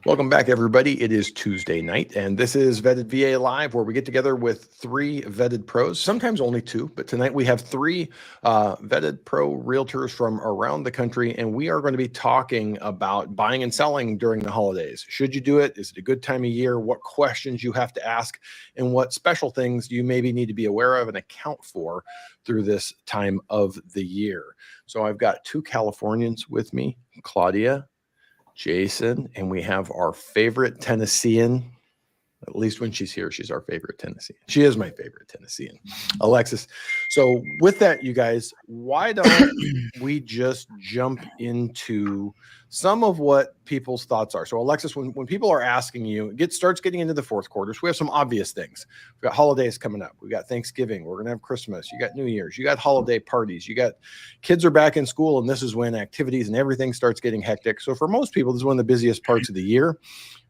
Welcome back, everybody. It is Tuesday night, and this is Vetted VA Live, where we get together with three vetted pros, sometimes only two, but tonight we have three vetted pro realtors from around the country, and we are going to be talking about buying and selling during the holidays. Should you do it? Is it a good time of year? What questions you have to ask, and what special things you maybe need to be aware of and account for through this time of the year. So I've got two Californians with me, Claudia, Jason, and we have our favorite Tennessean. At least when she's here, she's our favorite Tennessean. She is my favorite Tennessean, Alexis. So with that, you guys, why don't we just jump into some of what people's thoughts are? So Alexis, when people are asking you, starts getting into the fourth quarter, so we have some obvious things. We've got holidays coming up. We got Thanksgiving. We're going to have Christmas. You got New Year's. You got holiday parties. You got kids are back in school, and this is when activities and everything starts getting hectic. So for most people, this is one of the busiest parts of the year.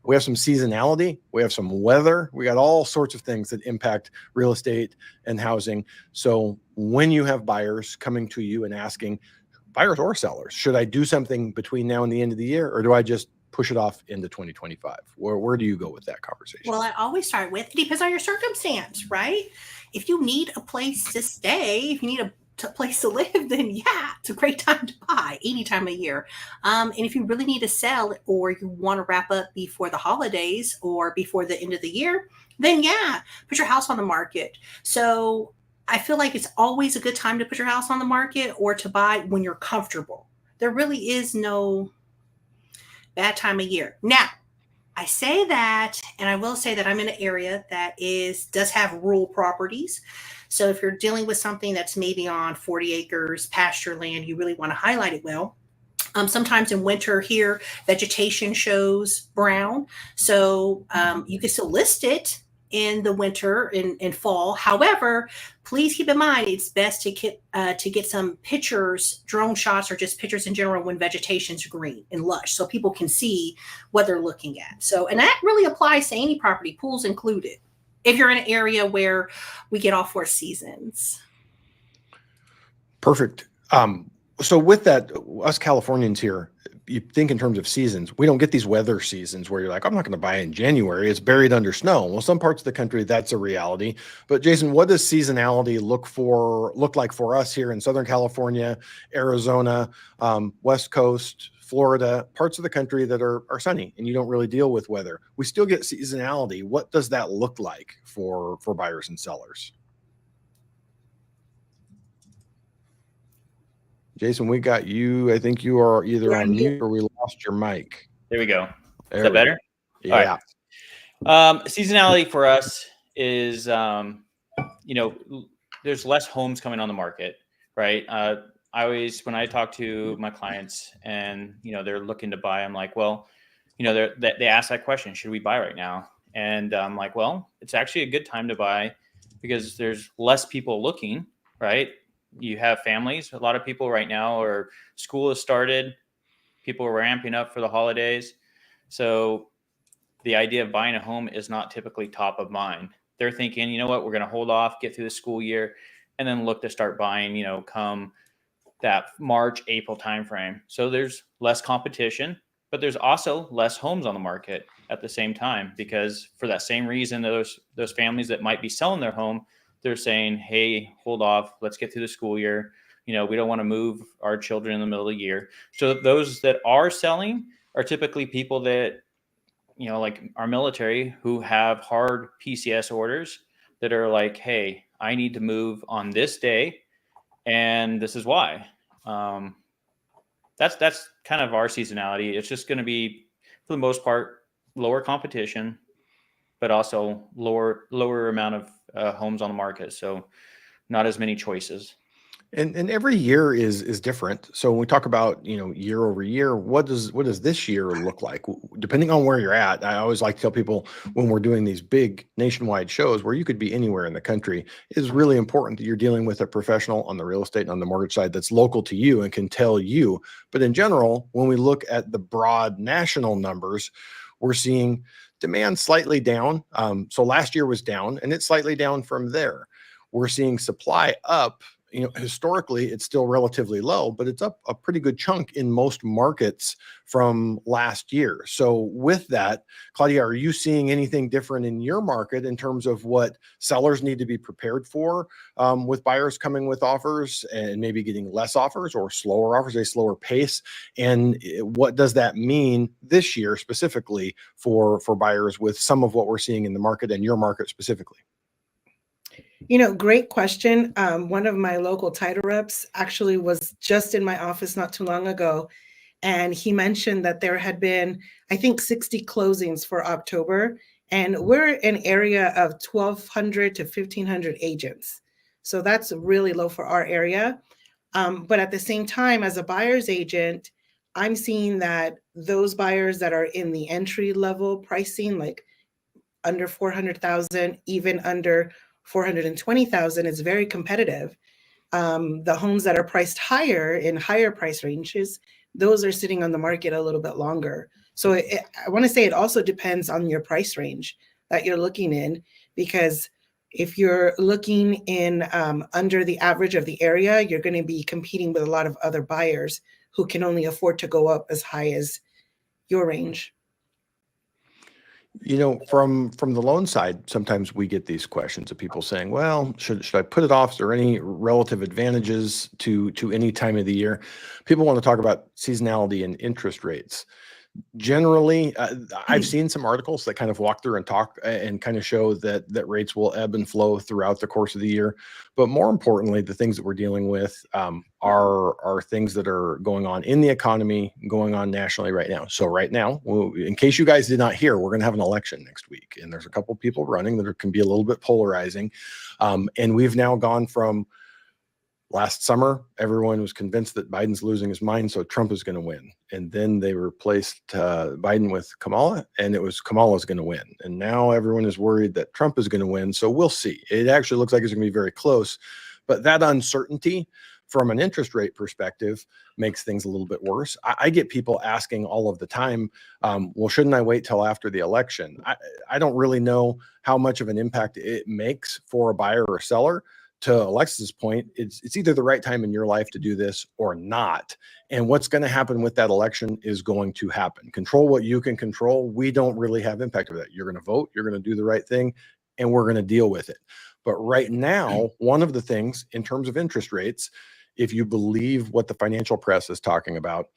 We have some seasonality. We have some weather. We got all sorts of things that impact real estate and housing. So when you have buyers coming to you and asking, buyers or sellers, should I do something between now and the end of the year, or do I just push it off into 2025? Where do you go with that conversation? Well, I always start with, it depends on your circumstance, right? If you need a place to stay, if you need a place to live, then yeah, it's a great time to buy any time of year. And if you really need to sell, or you want to wrap up before the holidays or before the end of the year, then yeah, put your house on the market. So I feel like it's always a good time to put your house on the market or to buy when you're comfortable. There really is no bad time of year. Now, I say that, and I will say that I'm in an area that does have rural properties. So if you're dealing with something that's maybe on 40 acres pasture land, you really want to highlight it well. Sometimes in winter here, vegetation shows brown. So you can still list it in the winter and fall. However, please keep in mind, it's best to get some pictures, drone shots, or just pictures in general when vegetation's green and lush, so people can see what they're looking at. So, and that really applies to any property, pools included, if you're in an area where we get all four seasons. Perfect. So with that, us Californians here, you think in terms of seasons. We don't get these weather seasons where you're like, I'm not going to buy in January. It's buried under snow. Well, some parts of the country, that's a reality. But Jason, what does seasonality look like for us here in Southern California, Arizona, West Coast, Florida, parts of the country that are sunny and you don't really deal with weather? We still get seasonality. What does that look like for buyers and sellers? Jason, we got you. I think you are either on mute or we lost your mic. There we go. Is that better? Yeah. All right. Seasonality for us is, there's less homes coming on the market, right? When I talk to my clients and, they're looking to buy, I'm like, well, they ask that question, should we buy right now? And I'm like, well, it's actually a good time to buy because there's less people looking, right? You have families. A lot of people right now school has started. People are ramping up for the holidays. So the idea of buying a home is not typically top of mind. They're thinking, you know what, we're going to hold off, get through the school year, and then look to start buying, come that March, April timeframe. So there's less competition, but there's also less homes on the market at the same time, because for that same reason, those families that might be selling their home, they're saying, hey, hold off. Let's get through the school year. We don't want to move our children in the middle of the year. So those that are selling are typically people that, like our military, who have hard PCS orders that are like, hey, I need to move on this day, and this is why. That's kind of our seasonality. It's just going to be, for the most part, lower competition, but also lower amount of homes on the market. So not as many choices. And every year is different. So when we talk about, year over year, what does this year look like? Depending on where you're at, I always like to tell people when we're doing these big nationwide shows where you could be anywhere in the country, it is really important that you're dealing with a professional on the real estate and on the mortgage side that's local to you and can tell you. But in general, when we look at the broad national numbers, we're seeing demand slightly down. So last year was down and it's slightly down from there. We're seeing supply up historically it's still relatively low, but it's up a pretty good chunk in most markets from last year. So with that, Claudia, are you seeing anything different in your market in terms of what sellers need to be prepared for, with buyers coming with offers and maybe getting less offers or slower offers, a slower pace? And what does that mean this year specifically for buyers with some of what we're seeing in the market and your market specifically? Great question. One of my local title reps actually was just in my office not too long ago, and he mentioned that there had been, I think, 60 closings for October, and we're an area of 1,200 to 1,500 agents. So that's really low for our area. But at the same time, as a buyer's agent, I'm seeing that those buyers that are in the entry level pricing, like under 400,000, even under 420,000, is very competitive. The homes that are priced higher in higher price ranges, those are sitting on the market a little bit longer. So I want to say it also depends on your price range that you're looking in, because if you're looking in under the average of the area, you're going to be competing with a lot of other buyers who can only afford to go up as high as your range. From the loan side, sometimes we get these questions of people saying, well, should I put it off? Is there any relative advantages to any time of the year? People want to talk about seasonality and interest rates. Generally, I've seen some articles that kind of walk through and talk and kind of show that rates will ebb and flow throughout the course of the year. But more importantly, the things that we're dealing with are things that are going on in the economy, going on nationally right now. So right now, in case you guys did not hear, we're going to have an election next week, and there's a couple of people running that can be a little bit polarizing. And we've now gone from last summer, everyone was convinced that Biden's losing his mind, so Trump is going to win. And then they replaced Biden with Kamala, and it was Kamala's going to win. And now everyone is worried that Trump is going to win. So we'll see. It actually looks like it's going to be very close. But that uncertainty from an interest rate perspective makes things a little bit worse. I get people asking all of the time, well, shouldn't I wait till after the election? I don't really know how much of an impact it makes for a buyer or seller. To Alexis's point, it's either the right time in your life to do this or not. And what's going to happen with that election is going to happen. Control what you can control. We don't really have impact over that. You're going to vote, you're going to do the right thing, and we're going to deal with it. But right now, one of the things in terms of interest rates, if you believe what the financial press is talking about,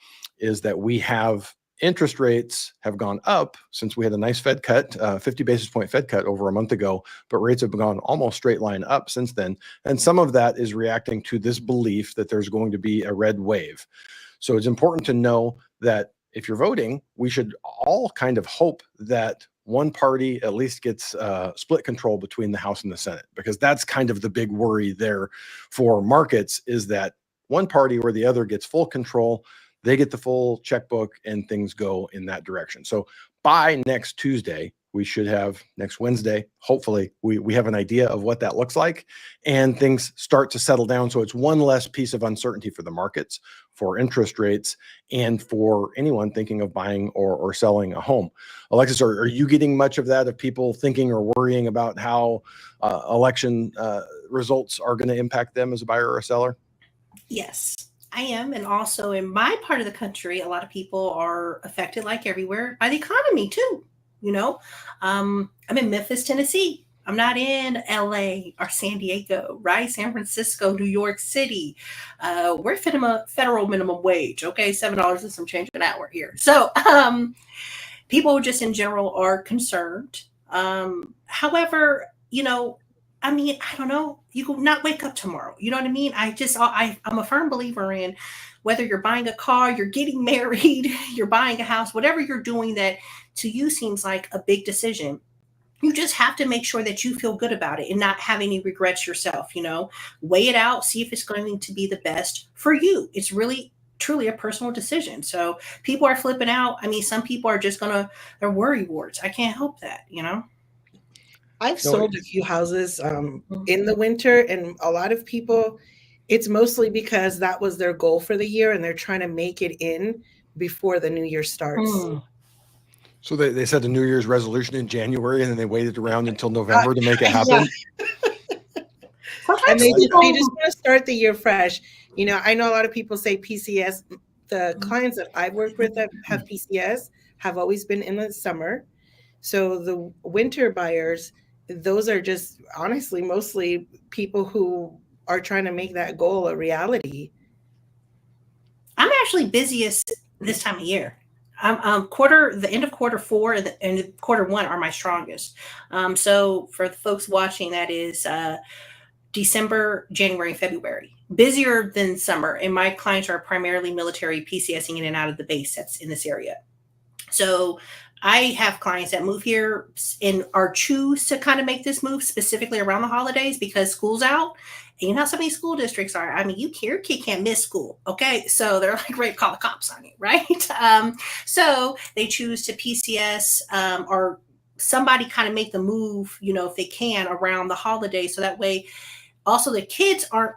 is that we have interest rates have gone up since we had a nice Fed cut, 50 basis point Fed cut over a month ago, but rates have gone almost straight line up since then. And some of that is reacting to this belief that there's going to be a red wave. So it's important to know that if you're voting, we should all kind of hope that one party at least gets split control between the House and the Senate, because that's kind of the big worry there for markets, is that one party or the other gets full control. They get the full checkbook and things go in that direction. So by next Tuesday, we should have next Wednesday, hopefully we have an idea of what that looks like and things start to settle down. So it's one less piece of uncertainty for the markets, for interest rates, and for anyone thinking of buying or selling a home. Alexis, are you getting much of that, of people thinking or worrying about how election results are going to impact them as a buyer or a seller? Yes, I am. And also in my part of the country, a lot of people are affected, like everywhere, by the economy too. I'm in Memphis, Tennessee. I'm not in LA or San Diego, right? San Francisco, New York City. We're federal minimum wage, okay? $7 and some change an hour here. So people just in general are concerned. However, I don't know. You will not wake up tomorrow. You know what I mean? I'm a firm believer in whether you're buying a car, you're getting married, you're buying a house, whatever you're doing that to you seems like a big decision. You just have to make sure that you feel good about it and not have any regrets yourself. Weigh it out, see if it's going to be the best for you. It's really truly a personal decision. So people are flipping out. I mean, some people are just they're worry warts. I can't help that, I've sold a few houses in the winter, and a lot of people, it's mostly because that was their goal for the year and they're trying to make it in before the new year starts. So they set a New Year's resolution in January and then they waited around until November to make it happen. Sometimes And they just Absolutely. want to start the year fresh. You know, I know a lot of people say PCS. The clients that I've worked with that have PCS have always been in the summer. So the winter buyers, those are just honestly mostly people who are trying to make that goal a reality. I'm actually busiest this time of year. The end of quarter four and quarter one are my strongest. So for the folks watching, that is December, January, and February. Busier than summer. And my clients are primarily military PCSing in and out of the base that's in this area. So I have clients that move here and are choose to kind of make this move specifically around the holidays because school's out. And you know how some of these school districts are. I mean, your kid can't miss school. Okay. So they're like, ready to call the cops on you, right? So they choose to PCS or somebody kind of make the move, you know, if they can around the holidays. So that way also the kids aren't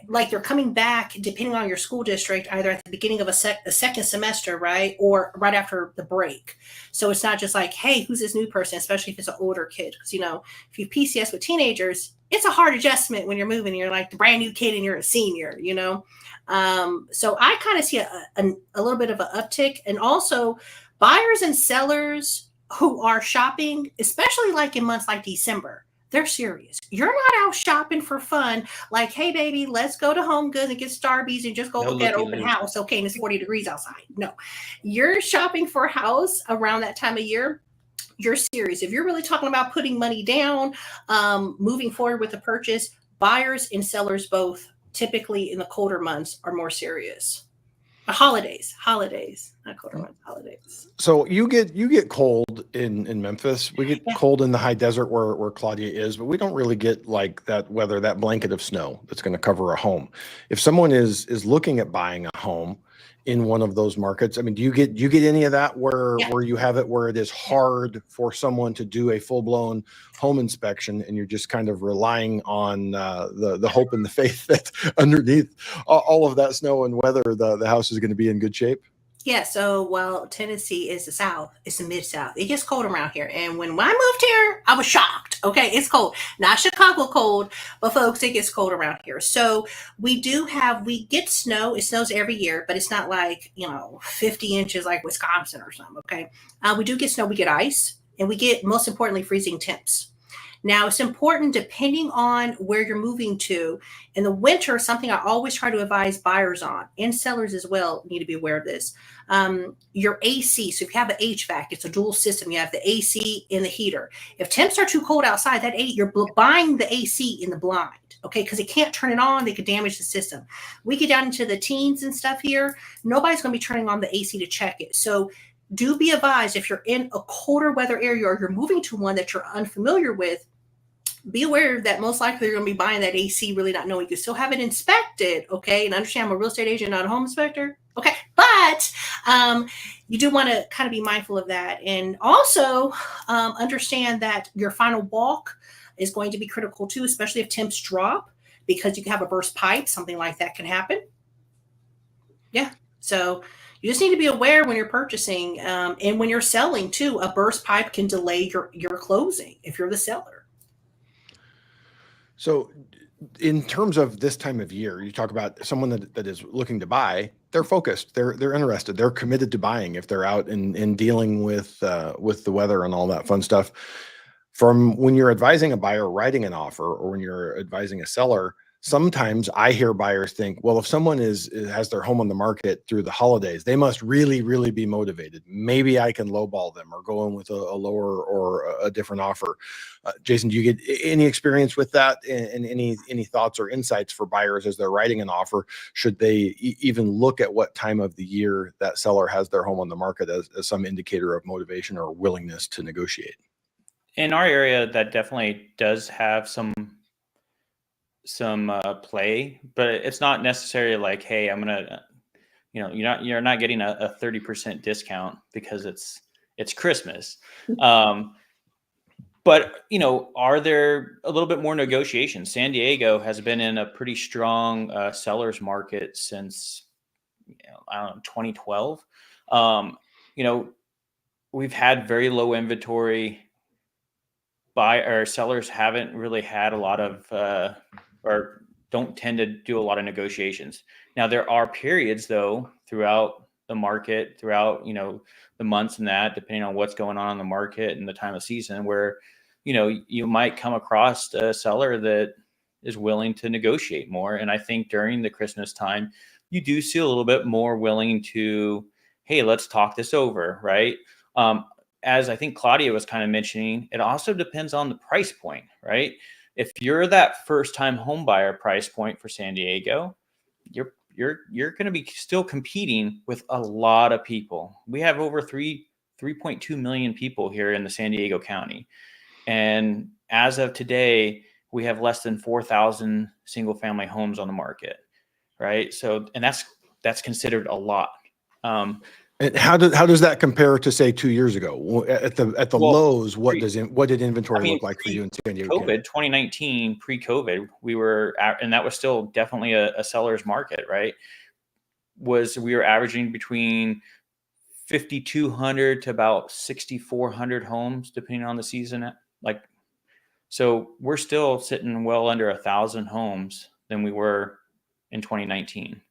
like they're coming back depending on your school district either at the beginning of a second semester, right, or right after the break. So it's not just like, hey, who's this new person, especially if it's an older kid, because you know if you PCS with teenagers, it's a hard adjustment when you're moving, you're like the brand new kid and you're a senior, you know. So I kind of see a little bit of an uptick, and also buyers and sellers who are shopping, especially like in months like December, they're serious. You're not out shopping for fun. Like, hey, baby, let's go to Home Goods and get Starbucks and just go No look at open looky-loos. house. Okay, and it's 40 degrees outside. No, you're shopping for a house around that time of year. You're serious. If you're really talking about putting money down, moving forward with the purchase, buyers and sellers both typically in the colder months are more serious. Holidays, not colder months, holidays. So you get cold in Memphis. We get Yeah. cold in the high desert where Claudia is, but we don't really get like that weather, that blanket of snow that's going to cover a home. If someone is looking at buying a home in one of those markets, I mean, do you get any of that where you have it where it is hard for someone to do a full-blown home inspection and you're just kind of relying on the hope and the faith that underneath all of that snow and weather, the house is going to be in good shape? Yeah, so while Tennessee is the South, it's the Mid-South. It gets cold around here. And when I moved here, I was shocked. Okay, it's cold. Not Chicago cold, but folks, it gets cold around here. So we get snow. It snows every year, but it's not like, 50 inches like Wisconsin or something, okay? We do get snow. We get ice. And we get, most importantly, freezing temps. Now, it's important depending on where you're moving to. In the winter, something I always try to advise buyers on, and sellers as well need to be aware of this. Your AC, so if you have an HVAC, it's a dual system. You have the AC and the heater. If temps are too cold outside, you're buying the AC in the blind, okay? Because they can't turn it on. They could damage the system. We get down into the teens and stuff here. Nobody's going to be turning on the AC to check it. So do be advised if you're in a colder weather area or you're moving to one that you're unfamiliar with, be aware that most likely you're going to be buying that AC really not knowing. You still have it inspected, okay? And understand I'm a real estate agent, not a home inspector, okay? But you do want to kind of be mindful of that. And also understand that your final walk is going to be critical too, especially if temps drop, because you can have a burst pipe, something like that can happen. Yeah, so you just need to be aware when you're purchasing and when you're selling too. A burst pipe can delay your closing if you're the seller. So in terms of this time of year, you talk about someone that is looking to buy, they're focused, they're interested, they're committed to buying if they're out and dealing with the weather and all that fun stuff. From when you're advising a buyer writing an offer or when you're advising a seller, sometimes I hear buyers think, well, if someone has their home on the market through the holidays, they must really, really be motivated. Maybe I can lowball them or go in with a lower or a different offer. Jason, do you get any experience with that and any thoughts or insights for buyers as they're writing an offer? Should they even look at what time of the year that seller has their home on the market as some indicator of motivation or willingness to negotiate? In our area, that definitely does have some play, but it's not necessarily like, hey, I'm gonna, you're not getting a 30% discount because it's Christmas. But are there a little bit more negotiations? San Diego has been in a pretty strong seller's market since I don't know, 2012. We've had very low inventory. Sellers haven't really had a lot of or don't tend to do a lot of negotiations. Now there are periods though throughout the market, throughout, you know, the months and that, depending on what's going on in the market and the time of season, where, you know, you might come across a seller that is willing to negotiate more. And I think during the Christmas time, you do see a little bit more willing to, hey, let's talk this over, right? As I think Claudia was kind of mentioning, it also depends on the price point, right? If you're that first time home buyer price point for San Diego, you're going to be still competing with a lot of people. We have over 3.2 million people here in the San Diego County. And as of today, we have less than 4,000 single family homes on the market, right? So, and that's considered a lot. And how does that compare to, say, 2 years ago at the lows? What did inventory look like for you in San Diego? COVID 2019, pre-COVID, we were and that was still definitely a seller's market, right? We were averaging between 5,200 to about 6,400 homes, depending on the season. Like, so we're still sitting well under 1,000 homes than we were in 2019.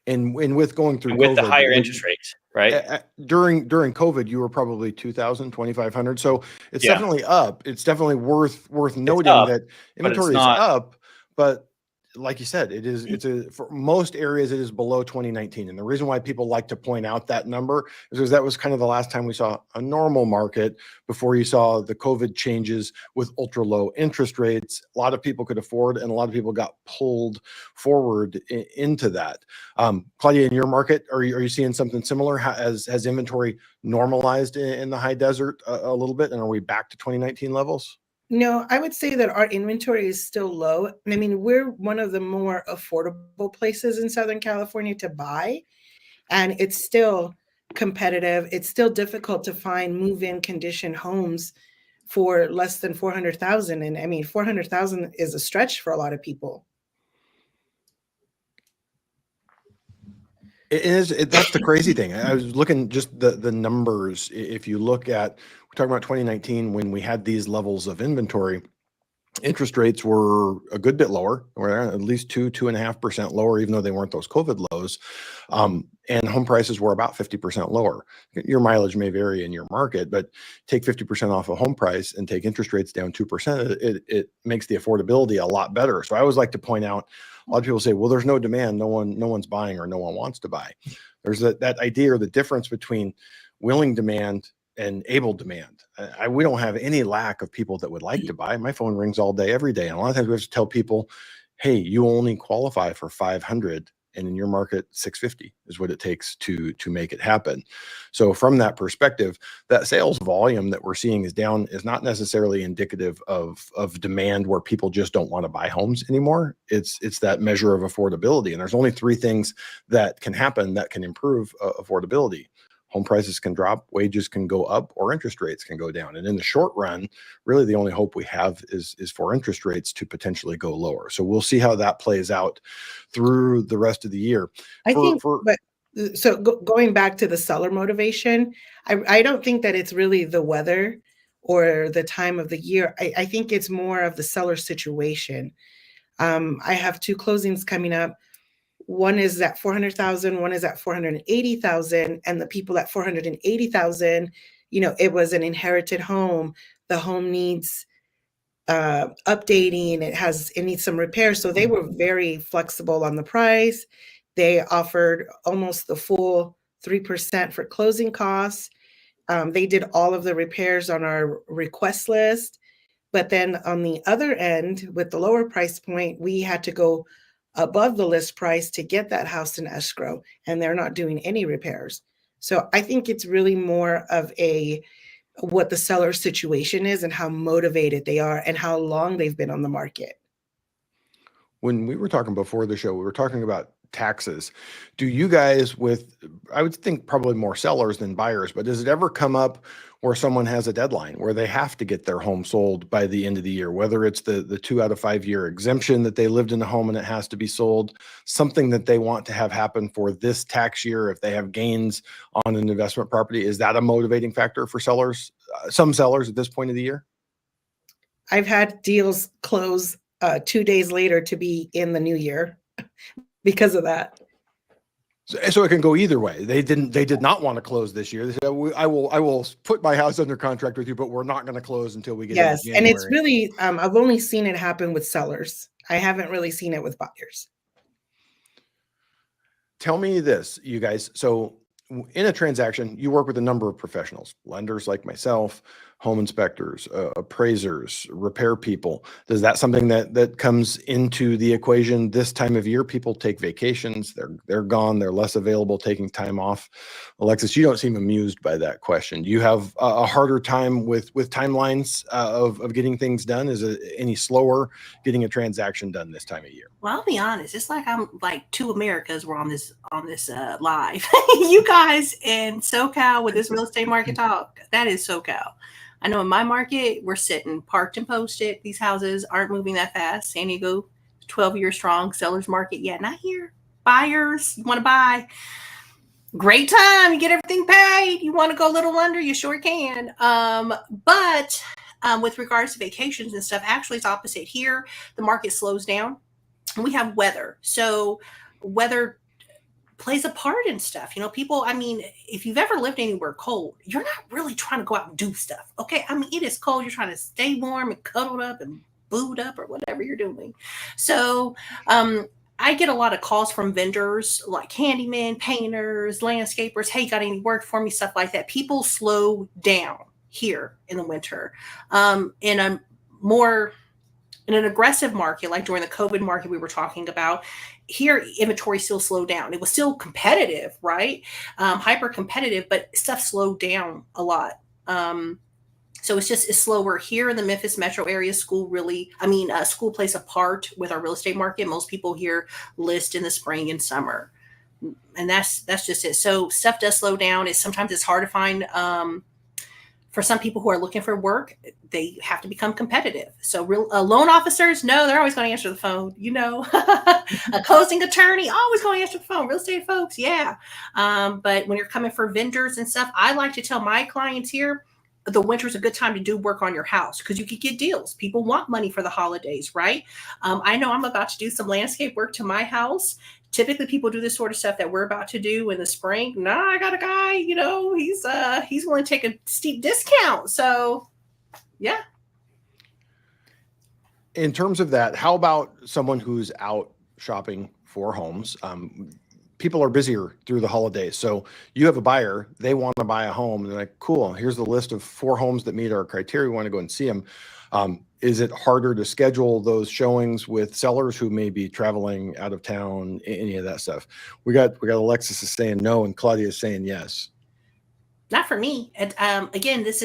And with going through with COVID, the higher interest rates, right? During COVID, you were probably 2,000, 2,500. So it's definitely up. It's definitely worth noting that inventory is up, but like you said, for most areas, it is below 2019. And the reason why people like to point out that number is because that was kind of the last time we saw a normal market before you saw the COVID changes with ultra low interest rates. A lot of people could afford, and a lot of people got pulled forward into that. Claudia, in your market, are you seeing something similar? Has inventory normalized in the high desert a little bit? And are we back to 2019 levels? No, I would say that our inventory is still low. I mean, we're one of the more affordable places in Southern California to buy, and it's still competitive. It's still difficult to find move-in condition homes for less than 400,000. And I mean, 400,000 is a stretch for a lot of people. It is. That's the crazy thing. I was looking just the numbers. If you look at, we're talking about 2019 when we had these levels of inventory, interest rates were a good bit lower, or at least 2.5% lower, even though they weren't those COVID lows. And home prices were about 50% lower. Your mileage may vary in your market, but take 50% off a home price and take interest rates down 2%, it makes the affordability a lot better. So I always like to point out, a lot of people say, well, there's no demand, no one's buying, or no one wants to buy. There's that idea, or the difference between willing demand and able demand. We don't have any lack of people that would like to buy. My phone rings all day, every day. And a lot of times we have to tell people, hey, you only qualify for 500, and in your market, 650 is what it takes to make it happen. So from that perspective, that sales volume that we're seeing is down is not necessarily indicative of demand where people just don't want to buy homes anymore. It's that measure of affordability. And there's only three things that can happen that can improve affordability. Home prices can drop, wages can go up, or interest rates can go down. And in the short run, really the only hope we have is for interest rates to potentially go lower. So we'll see how that plays out through the rest of the year. Going back to the seller motivation, I don't think that it's really the weather or the time of the year. I think it's more of the seller situation. I have two closings coming up. One is at 400,000, one is at 480,000, and the people at 480,000, it was an inherited home. The home needs updating. It needs some repairs. So they were very flexible on the price. They offered almost the full 3% for closing costs. They did all of the repairs on our request list. But then on the other end, with the lower price point, we had to go above the list price to get that house in escrow, and they're not doing any repairs. So I think it's really more of what the seller situation is and how motivated they are and how long they've been on the market. When we were talking before the show, we were talking about taxes. Do you guys, I would think probably more sellers than buyers, but does it ever come up where someone has a deadline where they have to get their home sold by the end of the year, whether it's the 2 out of 5 year exemption that they lived in the home and it has to be sold, something that they want to have happen for this tax year if they have gains on an investment property? Is that a motivating factor for sellers, some sellers at this point of the year? I've had deals close 2 days later to be in the new year because of that. So it can go either way. They did not want to close this year. They said, I will put my house under contract with you, but we're not going to close until we get into Yes, and it's January. really, I've only seen it happen with sellers. I haven't really seen it with buyers. Tell me this, you guys. So in a transaction, you work with a number of professionals, lenders like myself, home inspectors, appraisers, repair people. Is that something that comes into the equation this time of year? People take vacations, they're gone, they're less available, taking time off. Alexis, you don't seem amused by that question. Do you have a harder time with timelines of getting things done? Is it any slower getting a transaction done this time of year? Well, I'll be honest. It's like I'm like two Americas were on this live. You guys in SoCal with this real estate market talk. That is SoCal. I know in my market, we're sitting parked and posted. These houses aren't moving that fast. San Diego, 12-year strong sellers market. Yeah, not here. Buyers, you want to buy. Great time. You get everything paid. You want to go a little under, you sure can. But with regards to vacations and stuff, actually it's opposite here. The market slows down. We have weather. So weather plays a part in stuff. You know, people, I mean, if you've ever lived anywhere cold, you're not really trying to go out and do stuff. Okay. I mean, it is cold. You're trying to stay warm and cuddled up and booed up or whatever you're doing. So I get a lot of calls from vendors like handymen, painters, landscapers. Hey, got any work for me? Stuff like that. People slow down here in the winter. In an aggressive market, like during the COVID market we were talking about, here inventory still slowed down. It was still competitive, right? Hyper competitive, but stuff slowed down a lot. So it's slower here in the Memphis metro area. School plays a part with our real estate market. Most people here list in the spring and summer, and that's just it. So stuff does slow down. Sometimes it's hard to find. For some people who are looking for work, they have to become competitive. So loan officers, no, they're always going to answer the phone. You know, a closing attorney, always going to answer the phone. Real estate folks, yeah. But when you're coming for vendors and stuff, I like to tell my clients here, the winter's a good time to do work on your house because you could get deals. People want money for the holidays, right? I know I'm about to do some landscape work to my house. Typically people do this sort of stuff that we're about to do in the spring. Nah, I got a guy, you know, he's willing to take a steep discount. So yeah. In terms of that, how about someone who's out shopping for homes? People are busier through the holidays. So you have a buyer, they want to buy a home. And they're like, cool, here's the list of 4 homes that meet our criteria. We want to go and see them. Is it harder to schedule those showings with sellers who may be traveling out of town, any of that stuff? We got Alexis is saying no and Claudia is saying yes. Not for me. And again, it's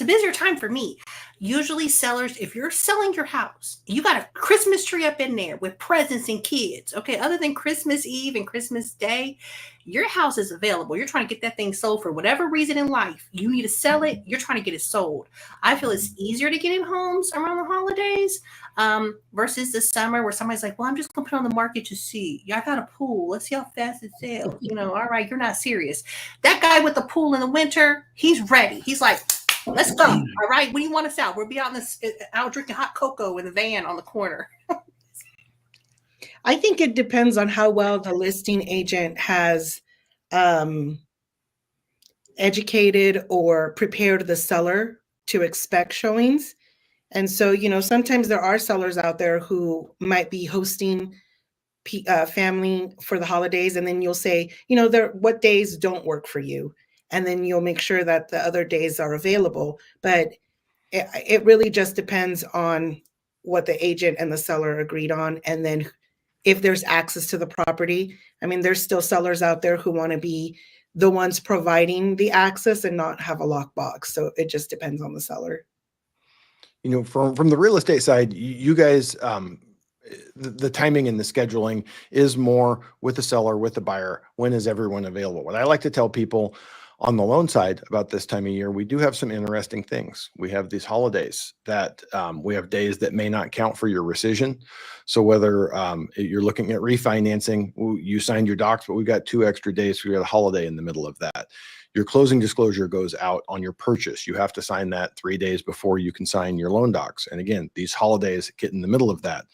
a busier time for me. Usually sellers, if you're selling your house, you got a Christmas tree up in there with presents and kids. Okay. Other than Christmas Eve and Christmas Day, your house is available. You're trying to get that thing sold for whatever reason in life. You need to sell it. You're trying to get it sold. I feel it's easier to get in homes around the holidays versus the summer where somebody's like, well, I'm just going to put it on the market to see. Yeah, I got a pool. Let's see how fast it sells. You know, all right, you're not serious. That guy with the pool in the winter, he's ready. He's like, let's go. All right. What do you want us out? We'll be out drinking hot cocoa in the van on the corner. I think it depends on how well the listing agent has educated or prepared the seller to expect showings. And so, you know, sometimes there are sellers out there who might be hosting family for the holidays. And then you'll say, you know, what days don't work for you. And then you'll make sure that the other days are available. But it really just depends on what the agent and the seller agreed on. And then if there's access to the property. I mean, there's still sellers out there who want to be the ones providing the access and not have a lockbox. So it just depends on the seller. You know, from the real estate side, you guys, the timing and the scheduling is more with the seller, with the buyer. When is everyone available? What I like to tell people on the loan side about this time of year, we do have some interesting things. We have these holidays that we have days that may not count for your rescission. So whether you're looking at refinancing, you signed your docs, but we've got 2 extra days. So we got a holiday in the middle of that. your closing disclosure goes out on your purchase. You have to sign that 3 days before you can sign your loan docs. And again, these holidays get in the middle of that.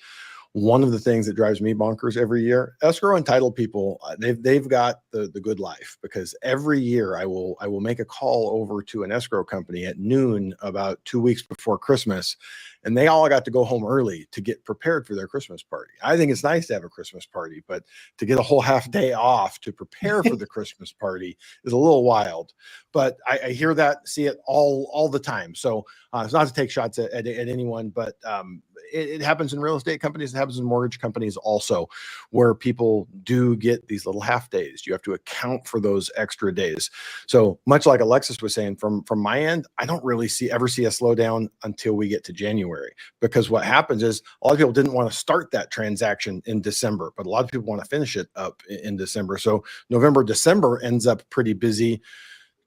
One of the things that drives me bonkers every year, escrow and title people, they've got the good life, because every year I will make a call over to an escrow company at noon about 2 weeks before Christmas, and they all got to go home early to get prepared for their Christmas party. I think it's nice to have a Christmas party, but to get a whole half day off to prepare for the Christmas party is a little wild. But I hear that, see it all the time. So it's not to take shots at anyone, but it happens in real estate companies. It happens in mortgage companies also, where people do get these little half days. You have to account for those extra days. So much like Alexis was saying, from my end, I don't really ever see a slowdown until we get to January, because what happens is a lot of people didn't want to start that transaction in December, but a lot of people want to finish it up in December. So November, December ends up pretty busy.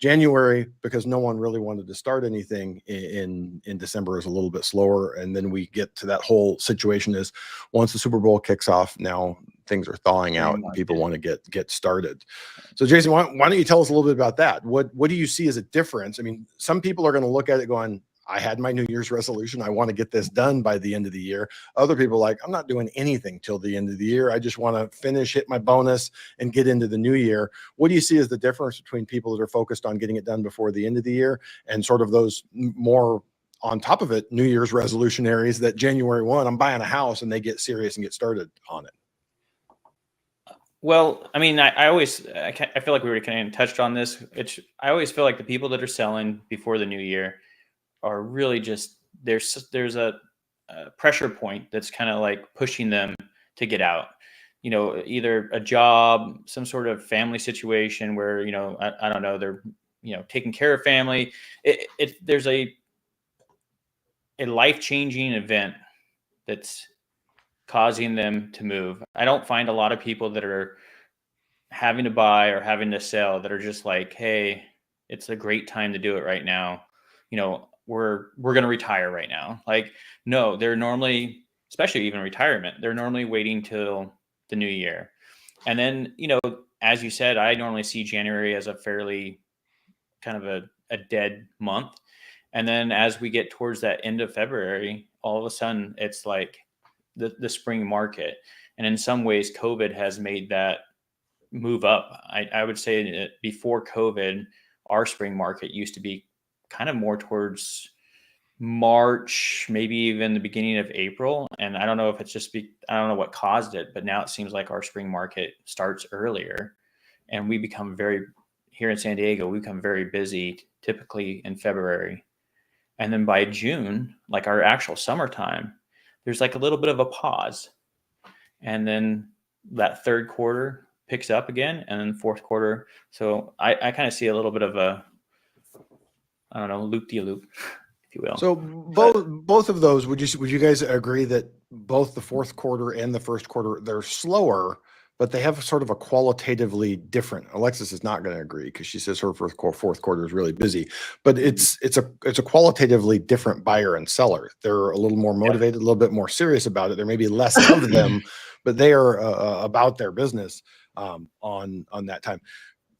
January, because no one really wanted to start anything in December, is a little bit slower. And then we get to that whole situation is once the Super Bowl kicks off, now things are thawing out and people want to get started. So Jason, why don't you tell us a little bit about that? What do you see as a difference? I mean, some people are going to look at it going, I had my New Year's resolution. I want to get this done by the end of the year. Other people are like, I'm not doing anything till the end of the year. I just want to finish, hit my bonus, and get into the new year. What do you see as the difference between people that are focused on getting it done before the end of the year and sort of those more on top of it, New Year's resolutionaries that January 1, I'm buying a house, and they get serious and get started on it? Well, I mean, I feel like we already kind of touched on this. I always feel like the people that are selling before the new year are really just there's a pressure point that's kind of like pushing them to get out. You know, either a job, some sort of family situation where, you know, I don't know, they're, you know, taking care of family. There's a life-changing event that's causing them to move. I don't find a lot of people that are having to buy or having to sell that are just like, hey, it's a great time to do it right now. You know, we're going to retire right now. Like, no, they're normally, especially even retirement, they're normally waiting till the new year. And then, you know, as you said, I normally see January as a fairly kind of a dead month. And then as we get towards that end of February, all of a sudden it's like the spring market. And in some ways, COVID has made that move up. I would say that before COVID, our spring market used to be kind of more towards March, maybe even the beginning of April. And I don't know if it's just I don't know what caused it, but now it seems like our spring market starts earlier, and we become here in San Diego, we become very busy typically in February. And then by June, like our actual summertime, there's like a little bit of a pause. And then that third quarter picks up again, and then fourth quarter. So I kind of see a little bit of a, I don't know, loop-de-loop, if you will. So both of those, would you guys agree that both the fourth quarter and the first quarter, they're slower, but they have sort of a qualitatively different? Alexis is not going to agree because she says her fourth quarter is really busy, but it's a qualitatively different buyer and seller. They're a little more motivated, a little bit more serious about it. There may be less of them, but they are about their business on that time.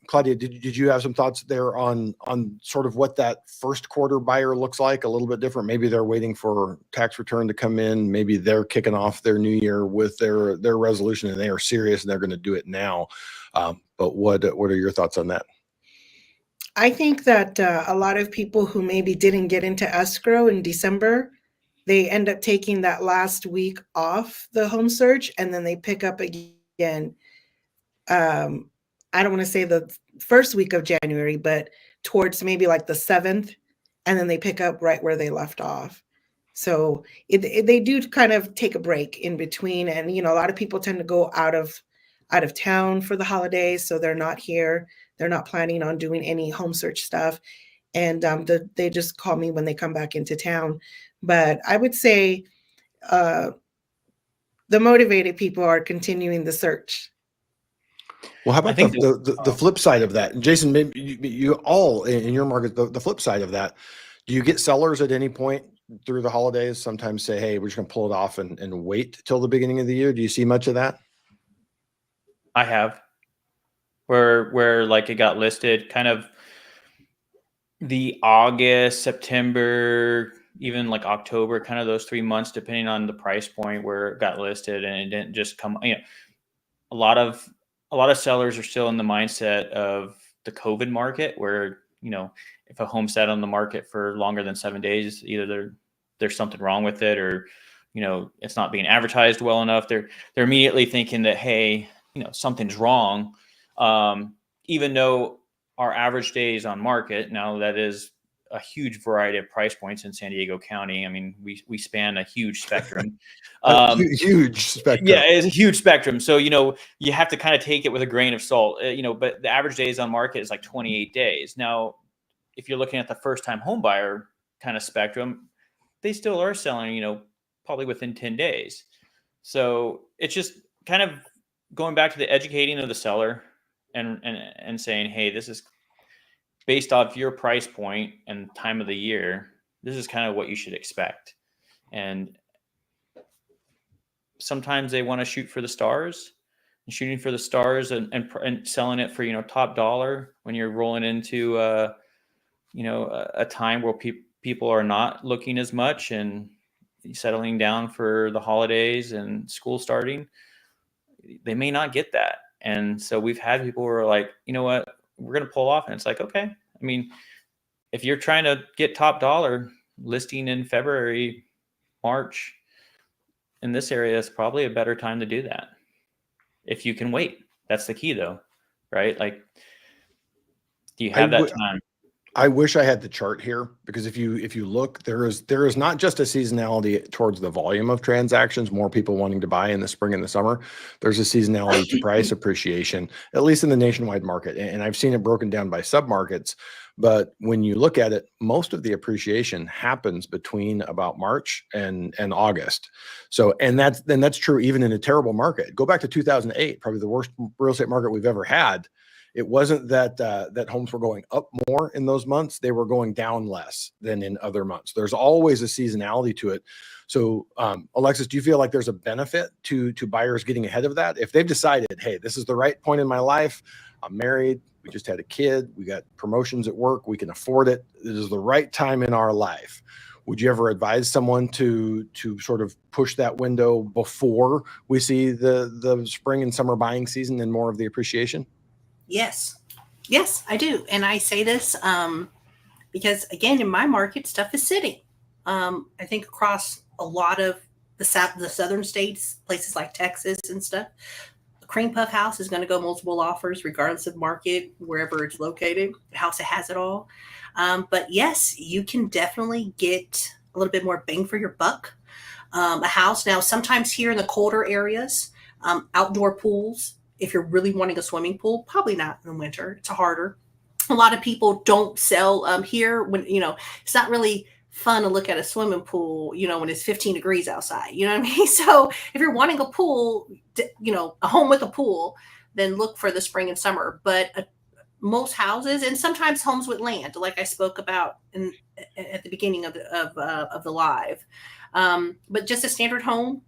Claudia, did you have some thoughts there on sort of what that first quarter buyer looks like? A little bit different. Maybe they're waiting for tax return to come in. Maybe they're kicking off their new year with their resolution, and they are serious and they're going to do it now. But what are your thoughts on that? I think that a lot of people who maybe didn't get into escrow in December, they end up taking that last week off the home search, and then they pick up again. I don't want to say the first week of January, but towards maybe like the 7th, and then they pick up right where they left off. So they do kind of take a break in between. And, you know, a lot of people tend to go out of town for the holidays. So they're not here. They're not planning on doing any home search stuff. And they just call me when they come back into town. But I would say the motivated people are continuing the search. Well, how about the flip side of that? And Jason, maybe you all in your market, the flip side of that, do you get sellers at any point through the holidays sometimes say, hey, we're just going to pull it off and wait till the beginning of the year? Do you see much of that? I have, where like it got listed kind of the August, September, even like October, kind of those 3 months, depending on the price point where it got listed, and it didn't just come. A lot of sellers are still in the mindset of the COVID market, where if a home sat on the market for longer than 7 days, either there's something wrong with it, or it's not being advertised well enough. They're immediately thinking that, hey, something's wrong, even though our average days on market, now that is a huge variety of price points in San Diego County. I mean, we span a huge spectrum. Huge spectrum. Yeah, it's a huge spectrum. So, you have to kind of take it with a grain of salt, but the average days on market is like 28 days. Now, if you're looking at the first time home buyer kind of spectrum, they still are selling, probably within 10 days. So it's just kind of going back to the educating of the seller and saying, hey, this is based off your price point and time of the year. This is kind of what you should expect. And sometimes they want to shoot for the stars, and shooting for the stars and selling it for, top dollar when you're rolling into, a time where people are not looking as much and settling down for the holidays and school starting. They may not get that. And so we've had people who are like, you know what, we're going to pull off. And it's like, okay. I mean, if you're trying to get top dollar, listing in February, March in this area is probably a better time to do that. If you can wait, that's the key though, right? Like, do you have that time? I wish I had the chart here, because if you look, there is not just a seasonality towards the volume of transactions, more people wanting to buy in the spring and the summer. There's a seasonality to price appreciation, at least in the nationwide market. And I've seen it broken down by submarkets. But when you look at it, most of the appreciation happens between about March and August. So, and that's true even in a terrible market. Go back to 2008, probably the worst real estate market we've ever had. It wasn't that that homes were going up more in those months; they were going down less than in other months. There's always a seasonality to it. So, Alexis, do you feel like there's a benefit to buyers getting ahead of that? If they've decided, hey, this is the right point in my life, I'm married, we just had a kid, we got promotions at work, we can afford it, this is the right time in our life. Would you ever advise someone to sort of push that window before we see the spring and summer buying season and more of the appreciation? Yes, I do. And I say this because, again, in my market, stuff is sitting. I think across a lot of the southern states, places like Texas and stuff, a cream puff house is going to go multiple offers regardless of market, wherever it's located. The house that has it all. But yes, you can definitely get a little bit more bang for your buck. A house now, sometimes here in the colder areas, outdoor pools. If you're really wanting a swimming pool, probably not in the winter. It's harder. A lot of people don't sell here when, it's not really fun to look at a swimming pool, when it's 15 degrees outside, you know what I mean? So if you're wanting a pool, a home with a pool, then look for the spring and summer. But most houses, and sometimes homes with land, like I spoke about at the beginning of the live. But just a standard home,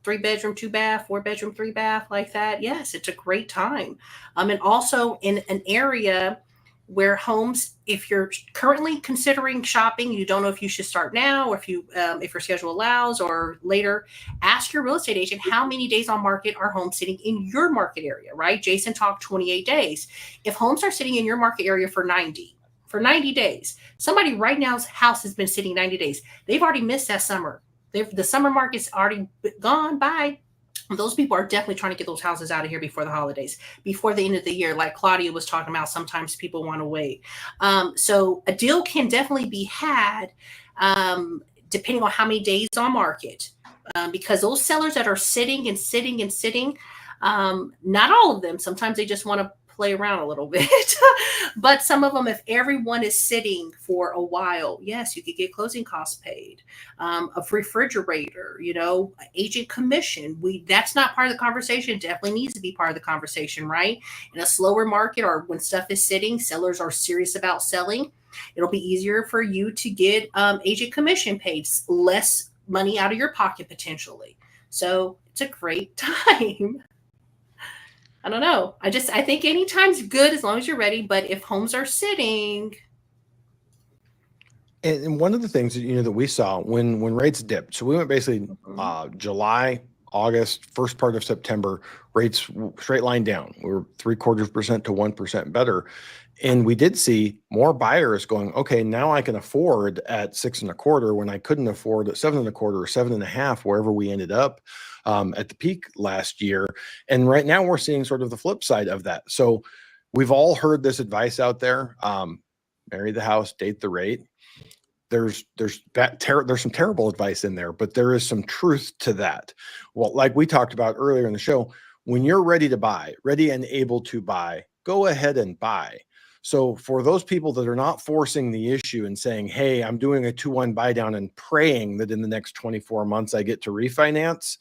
3-bedroom, 2-bath, 4-bedroom, 3-bath, like that. Yes, it's a great time. And also in an area where homes, if you're currently considering shopping, you don't know if you should start now, or if your schedule allows, or later, ask your real estate agent how many days on market are homes sitting in your market area, right? Jason talked 28 days. If homes are sitting in your market area for 90 days, somebody right now's house has been sitting 90 days. They've already missed that summer. The summer market's already gone by. Those people are definitely trying to get those houses out of here before the holidays, before the end of the year. Like Claudia was talking about, sometimes people want to wait. So a deal can definitely be had depending on how many days on market, because those sellers that are sitting, not all of them, sometimes they just want to play around a little bit. But some of them, if everyone is sitting for a while, yes, you could get closing costs paid, a refrigerator, agent commission. That's not part of the conversation. It definitely needs to be part of the conversation, right? In a slower market, or when stuff is sitting, sellers are serious about selling. It'll be easier for you to get agent commission paid, less money out of your pocket potentially. So it's a great time. I don't know. I think any time's good as long as you're ready. But if homes are sitting, And one of the things that, that we saw when rates dipped, so we went basically July, August, first part of September, rates straight line down. We were 0.75% to 1% better. And we did see more buyers going, okay, now I can afford at 6.25 when I couldn't afford at 7.25 or 7.5, wherever we ended up at the peak last year. And right now we're seeing sort of the flip side of that. So we've all heard this advice out there: marry the house, date the rate. There's some terrible advice in there, but there is some truth to that. Well, like we talked about earlier in the show, when you're ready to buy, ready and able to buy, go ahead and buy. So for those people that are not forcing the issue and saying, hey, I'm doing a 2-1 buy down and praying that in the next 24 months I get to refinance,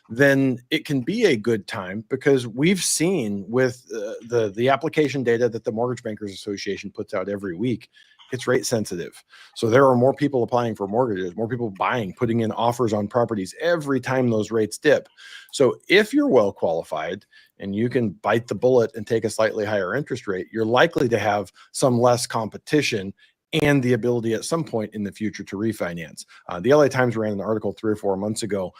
then it can be a good time, because we've seen with the application data that the Mortgage Bankers Association puts out every week, it's rate sensitive. So there are more people applying for mortgages, more people buying, putting in offers on properties every time those rates dip. So if you're well qualified and you can bite the bullet and take a slightly higher interest rate, you're likely to have some less competition and the ability at some point in the future to refinance. The LA Times ran an article 3 or 4 months ago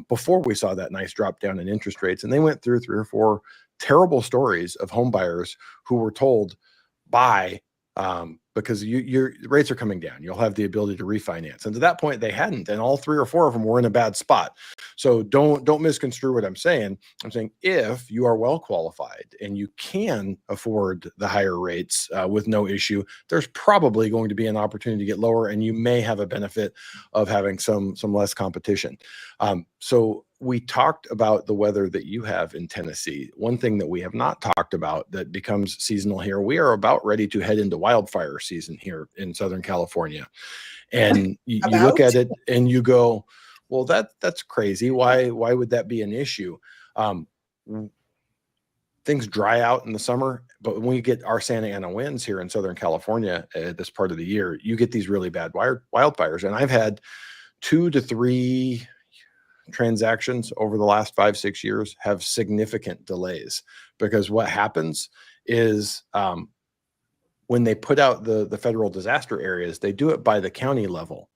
before we saw that nice drop down in interest rates. And they went through 3 or 4 terrible stories of home buyers who were told, buy, because your rates are coming down. You'll have the ability to refinance. And to that point, they hadn't. And all 3 or 4 of them were in a bad spot. So don't misconstrue what I'm saying. I'm saying if you are well qualified and you can afford the higher rates with no issue, there's probably going to be an opportunity to get lower, and you may have a benefit of having some less competition. So we talked about the weather that you have in Tennessee. One thing that we have not talked about that becomes seasonal here, we are about ready to head into wildfire season here in Southern California. And you look at it and you go, well, that's crazy. Why would that be an issue? Things dry out in the summer, but when we get our Santa Ana winds here in Southern California at this part of the year, you get these really bad wildfires. And I've had 2 to 3 transactions over the last 5-6 years have significant delays, because what happens is when they put out the federal disaster areas, they do it by the county level.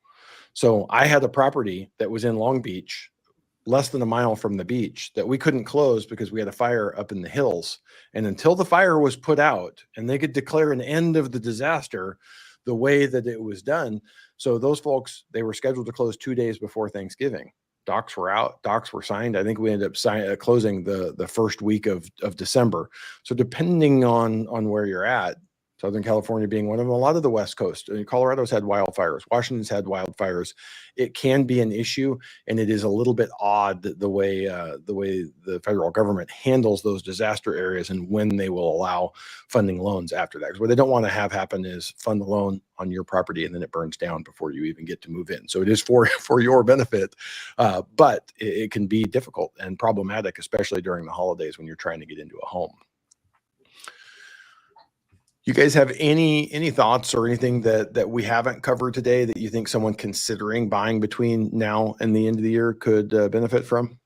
So I had a property that was in Long Beach, less than a mile from the beach, that we couldn't close because we had a fire up in the hills. And until the fire was put out and they could declare an end of the disaster the way that it was done. So those folks, they were scheduled to close 2 days before Thanksgiving. Docs were out, docs were signed. I think we ended up closing the first week of December. So depending on where you're at, Southern California being one of them, a lot of the West Coast, Colorado's had wildfires, Washington's had wildfires. It can be an issue, and it is a little bit odd the way the federal government handles those disaster areas and when they will allow funding loans after that. Because what they don't want to have happen is fund the loan on your property and then it burns down before you even get to move in. So it is for your benefit, but it can be difficult and problematic, especially during the holidays when you're trying to get into a home. You guys have any thoughts or anything that we haven't covered today that you think someone considering buying between now and the end of the year could benefit from?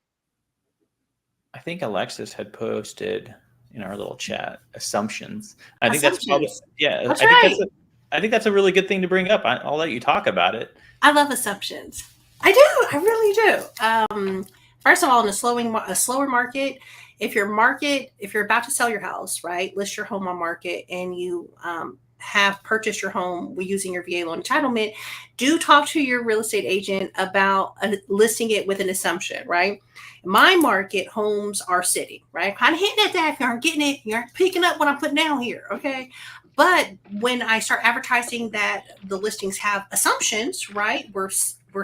I think Alexis had posted in our little chat assumptions. I think that's probably, yeah. That's right. I think that's a really good thing to bring up. I'll let you talk about it. I love assumptions. I do. I really do. First of all, in a slower market, if you're about to sell your house, right, list your home on market, and you have purchased your home using your VA loan entitlement, do talk to your real estate agent about listing it with an assumption, right? In my market, homes are sitting, right? Kind of hitting at that. If you aren't getting it, you aren't picking up what I'm putting down here, okay? But when I start advertising that the listings have assumptions, right, we're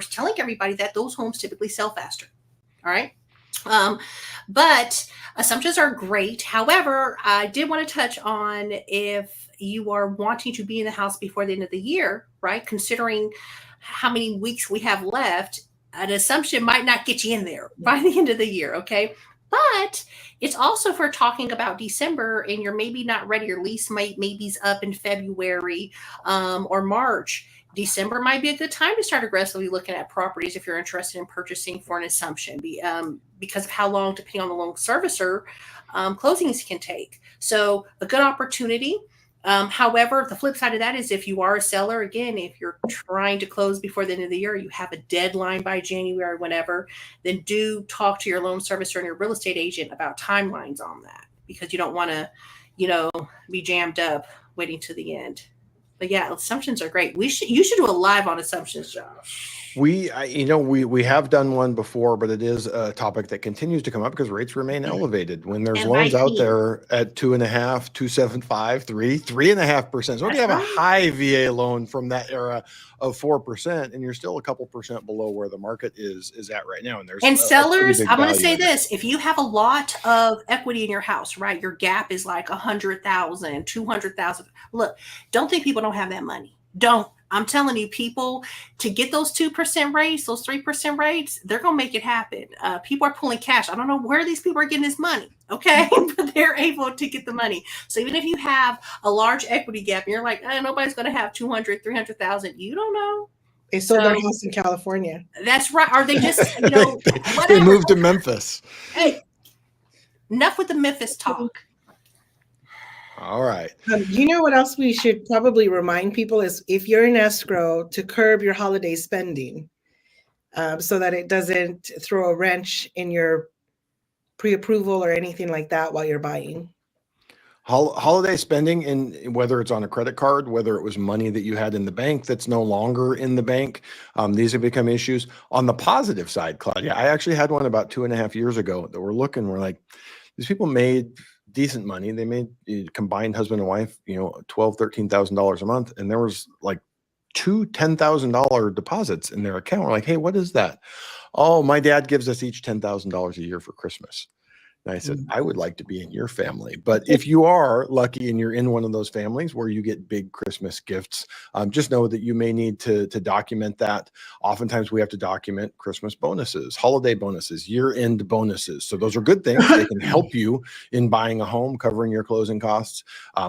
telling everybody that those homes typically sell faster, all right? But assumptions are great. However, I did want to touch on if you are wanting to be in the house before the end of the year, right? Considering how many weeks we have left, an assumption might not get you in there by the end of the year, okay? But it's also for talking about December and you're maybe not ready. Your lease maybe's up in February or March. December might be a good time to start aggressively looking at properties if you're interested in purchasing for an assumption because of how long, depending on the loan servicer, closings can take. So a good opportunity. However, the flip side of that is if you are a seller, again, if you're trying to close before the end of the year, you have a deadline by January, whenever, then do talk to your loan servicer and your real estate agent about timelines on that, because you don't want to, be jammed up waiting to the end. But yeah, assumptions are great. You should do a live on assumptions, Josh. We have done one before, but it is a topic that continues to come up because rates remain elevated. When there's And loans my out team. there at 2.5%, 2.75%, 3.5%. So when you have a That's right. high VA loan from that era of 4%, and you're still a couple percent below where the market is at right now, and there's And a pretty sellers, big I'm going to value say in it. this: if you have a lot of equity in your house, right, your gap is like 100,000, 200,000. Look, don't think people don't have that money. Don't. I'm telling you, people, to get those 2% rates, those 3% rates, they're going to make it happen. People are pulling cash. I don't know where these people are getting this money, okay? But they're able to get the money. So even if you have a large equity gap and you're like, nobody's going to have 200, 300,000, you don't know. They sold their So- house in California. That's right. Or they just, they whatever. moved to Memphis. Hey, enough with the Memphis talk. All right. You know what else we should probably remind people is, if you're in escrow, to curb your holiday spending, so that it doesn't throw a wrench in your pre-approval or anything like that while you're buying. Holiday spending, and whether it's on a credit card, whether it was money that you had in the bank that's no longer in the bank, these have become issues. On the positive side, Claudia, I actually had one about 2.5 years ago that we're like, these people made decent money. They made, combined husband and wife, $12,000, $13,000 a month, and there was like two $10,000 deposits in their account. We're like, hey, what is that? Oh, my dad gives us each $10,000 a year for Christmas. And I said, I would like to be in your family. But if you are lucky and you're in one of those families where you get big Christmas gifts, just know that you may need to document that. Oftentimes we have to document Christmas bonuses, holiday bonuses, year-end bonuses. So those are good things. They can help you in buying a home, covering your closing costs.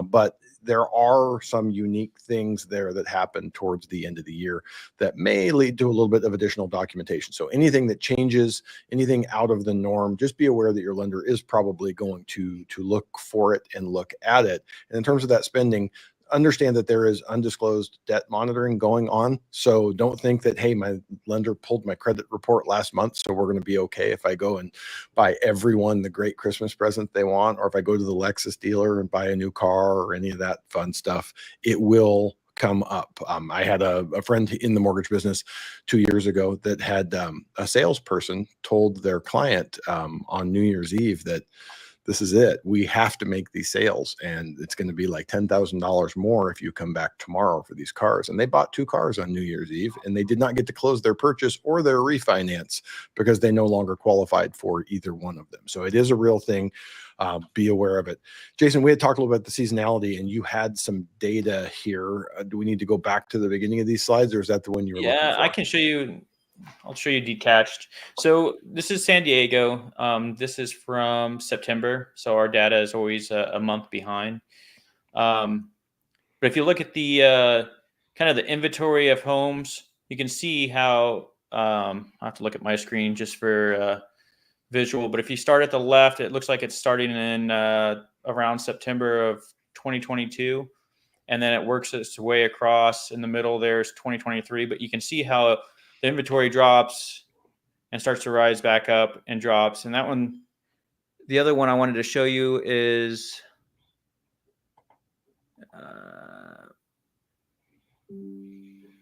But there are some unique things there that happen towards the end of the year that may lead to a little bit of additional documentation. So anything that changes, anything out of the norm, just be aware that your lender is probably going to look for it and look at it. And in terms of that spending, understand that there is undisclosed debt monitoring going on. So don't think that, hey, my lender pulled my credit report last month, so we're going to be okay if I go and buy everyone the great Christmas present they want, or if I go to the Lexus dealer and buy a new car or any of that fun stuff. It will come up. I had a friend in the mortgage business 2 years ago that had a salesperson told their client on New Year's Eve that this is it. We have to make these sales, and it's going to be like $10,000 more if you come back tomorrow for these cars. And they bought 2 cars on New Year's Eve, and they did not get to close their purchase or their refinance because they no longer qualified for either one of them. So it is a real thing. Be aware of it. Jason, we had talked a little bit about the seasonality, and you had some data here. Do we need to go back to the beginning of these slides, or is that the one you were looking for? I can show you. I'll show you detached. So this is San Diego. This is from September. So our data is always a month behind. But if you look at the kind of the inventory of homes, you can see how I have to look at my screen just for visual. But if you start at the left, it looks like it's starting in around September of 2022. And then it works its way across. In the middle, there's 2023. But you can see how the inventory drops and starts to rise back up and drops. And that one, the other one I wanted to show you is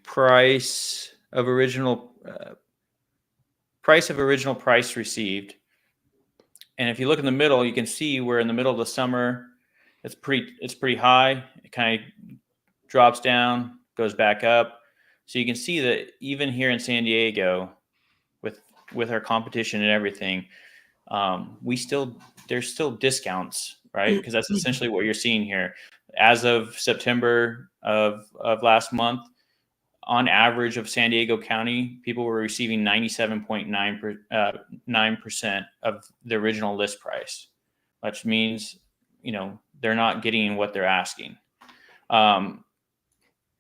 price of original price received. And if you look in the middle, you can see where in the middle of the summer, it's pretty high. It kind of drops down, goes back up. So you can see that even here in San Diego, with our competition and everything, there's still discounts, right? Because that's essentially what you're seeing here. As of September of last month, on average of San Diego County, people were receiving 97.9% of the original list price, which means, they're not getting what they're asking.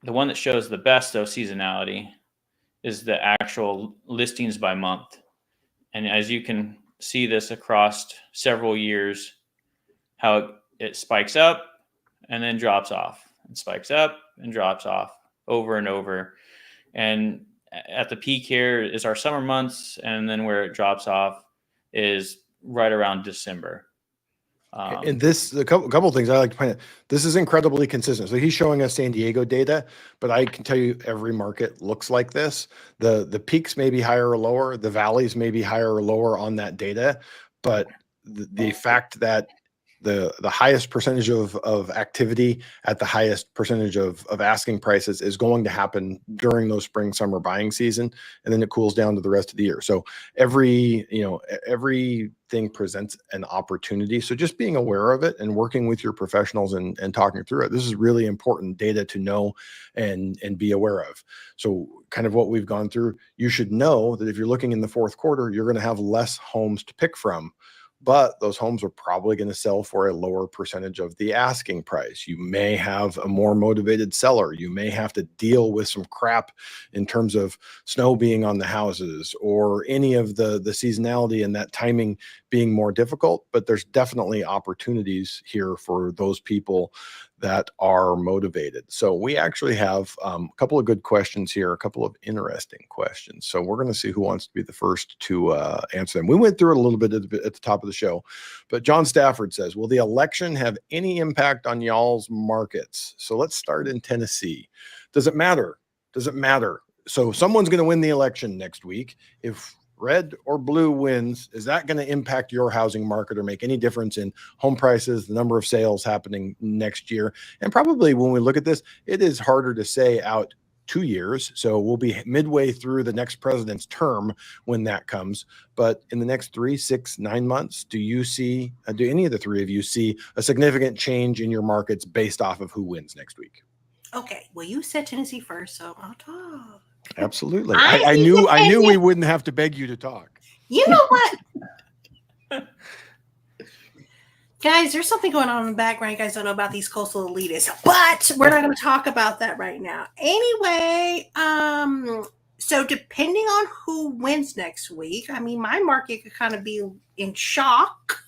The one that shows the best, though, seasonality is the actual listings by month. And as you can see this across several years, how it spikes up and then drops off. It spikes up and drops off over and over. And at the peak here is our summer months, and then where it drops off is right around December. And this, a couple of things I like to point out. This is incredibly consistent. So he's showing us San Diego data, but I can tell you every market looks like this. The peaks may be higher or lower. The valleys may be higher or lower on that data, but the fact that the highest percentage of activity at the highest percentage of asking prices is going to happen during those spring summer buying season, and then it cools down to the rest of the year. So everything presents an opportunity. So just being aware of it and working with your professionals and talking through it. This is really important data to know and be aware of. So kind of what we've gone through, you should know that if you're looking in the fourth quarter, you're going to have less homes to pick from. But those homes are probably going to sell for a lower percentage of the asking price. You may have a more motivated seller. You may have to deal with some crap in terms of snow being on the houses or any of the seasonality and that timing being more difficult. But there's definitely opportunities here for those people that are motivated. So we actually have a couple of good questions here, a couple of interesting questions. So we're going to see who wants to be the first to answer them. We went through it a little bit at the top of the show, but John Stafford says, will the election have any impact on y'all's markets? So let's start in Tennessee. Does it matter? Does it matter? So someone's going to win the election next week. If red or blue wins, is that going to impact your housing market or make any difference in home prices, the number of sales happening next year? And probably when we look at this, it is harder to say out 2 years. So we'll be midway through the next president's term when that comes. But in the next 3, 6, 9 months, do any of the three of you see a significant change in your markets based off of who wins next week? Okay, well, you said Tennessee first, so I'll talk. Absolutely. I I need knew to say we it. wouldn't have to beg you to talk. You know what? Guys, there's something going on in the background. You guys don't know about these coastal elitists, but we're not going to talk about that right now. Anyway, so depending on who wins next week, I mean, my market could kind of be in shock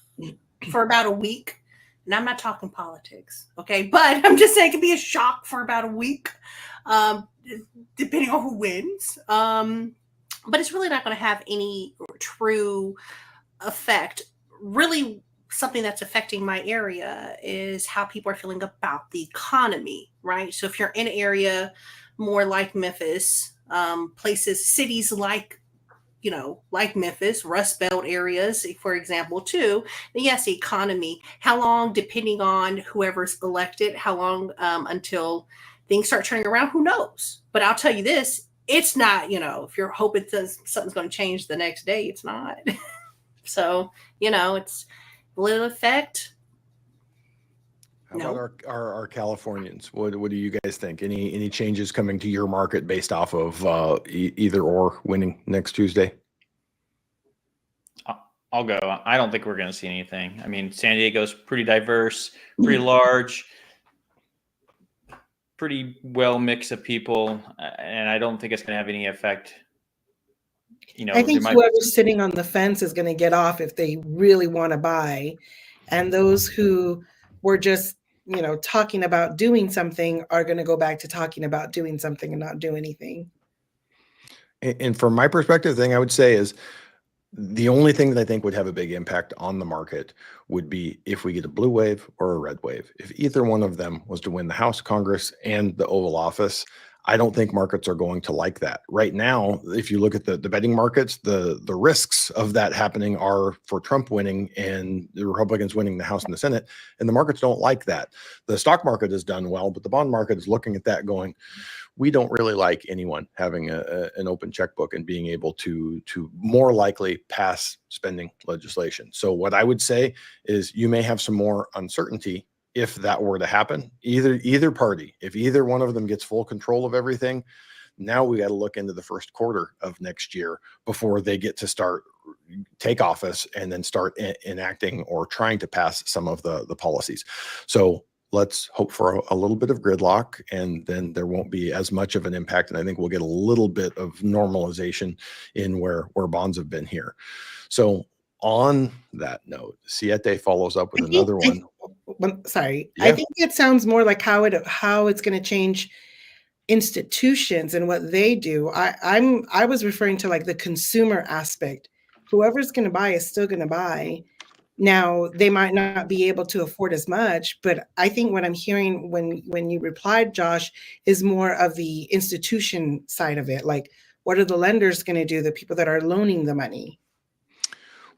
for about a week. And I'm not talking politics, okay? But I'm just saying it could be a shock for about a week, depending on who wins. But it's really not going to have any true effect. Really, something that's affecting my area is how people are feeling about the economy, right? So if you're in an area more like Memphis, cities like Memphis, Rust Belt areas, for example, too. Yes, the economy. How long, depending on whoever's elected, how long until things start turning around? Who knows? But I'll tell you this: it's not. If you're hoping something's going to change the next day, it's not. So it's will it affect? How about our Californians? What do you guys think? Any changes coming to your market based off of either or winning next Tuesday? I'll go. I don't think we're going to see anything. I mean, San Diego's pretty diverse, pretty large, pretty well mix of people, and I don't think it's going to have any effect. I think whoever's sitting on the fence is going to get off if they really want to buy, and those who were just talking about doing something are going to go back to talking about doing something and not do anything. And from my perspective, the thing I would say is the only thing that I think would have a big impact on the market would be if we get a blue wave or a red wave. If either one of them was to win the House, Congress, and the Oval Office, I don't think markets are going to like that. Right now, if you look at the betting markets, the risks of that happening are for Trump winning and the Republicans winning the House and the Senate, and the markets don't like that. The stock market has done well, but the bond market is looking at that going, we don't really like anyone having an open checkbook and being able to more likely pass spending legislation. So what I would say is you may have some more uncertainty if that were to happen, either party, if either one of them gets full control of everything. Now we got to look into the first quarter of next year before they get to take office and then start enacting or trying to pass some of the policies. So let's hope for a little bit of gridlock, and then there won't be as much of an impact. And I think we'll get a little bit of normalization in where bonds have been here. So on that note, Siete follows up with another one. Sorry, I Yeah. think it sounds more like how it's going to change institutions and what they do. I was referring to like the consumer aspect. Whoever's going to buy is still going to buy. Now they might not be able to afford as much, but I think what I'm hearing when you replied, Josh, is more of the institution side of it. Like, what are the lenders going to do? The people that are loaning the money.